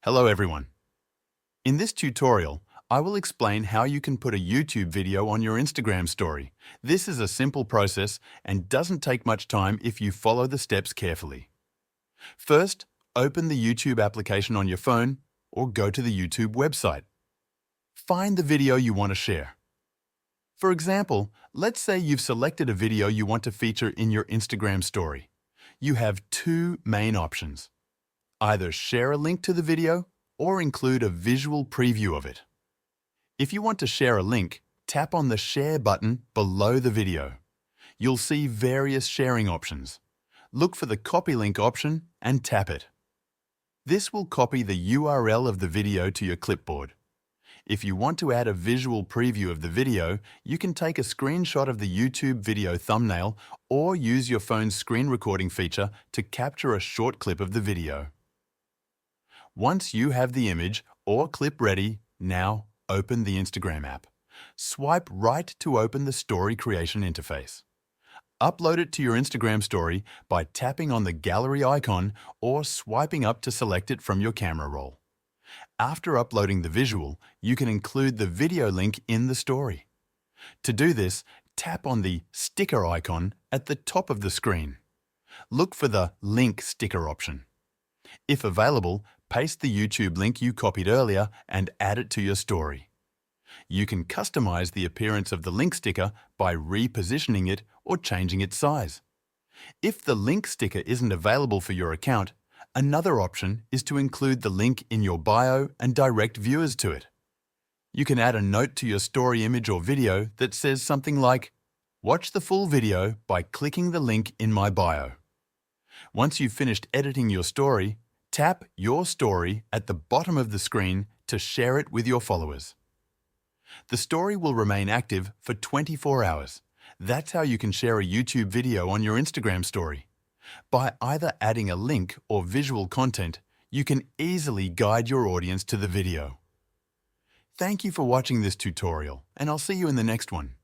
Hello everyone. In this tutorial, I will explain how you can put a YouTube video on your Instagram story. This is a simple process and doesn't take much time if you follow the steps carefully. First, open the YouTube application on your phone or go to the YouTube website. Find the video you want to share. For example, let's say you've selected a video you want to feature in your Instagram story. You have two main options. Either share a link to the video or include a visual preview of it. If you want to share a link, tap on the Share button below the video. You'll see various sharing options. Look for the Copy Link option and tap it. This will copy the URL of the video to your clipboard. If you want to add a visual preview of the video, you can take a screenshot of the YouTube video thumbnail or use your phone's screen recording feature to capture a short clip of the video. Once you have the image or clip ready, now open the Instagram app. Swipe right to open the story creation interface. Upload it to your Instagram story by tapping on the gallery icon or swiping up to select it from your camera roll. After uploading the visual, you can include the video link in the story. To do this, tap on the sticker icon at the top of the screen. Look for the Link Sticker option. If available, paste the YouTube link you copied earlier and add it to your story. You can customize the appearance of the link sticker by repositioning it or changing its size. If the link sticker isn't available for your account, another option is to include the link in your bio and direct viewers to it. You can add a note to your story image or video that says something like, "Watch the full video by clicking the link in my bio." Once you've finished editing your story, tap Your Story at the bottom of the screen to share it with your followers. The story will remain active for 24 hours. That's how you can share a YouTube video on your Instagram story. By either adding a link or visual content, you can easily guide your audience to the video. Thank you for watching this tutorial, and I'll see you in the next one.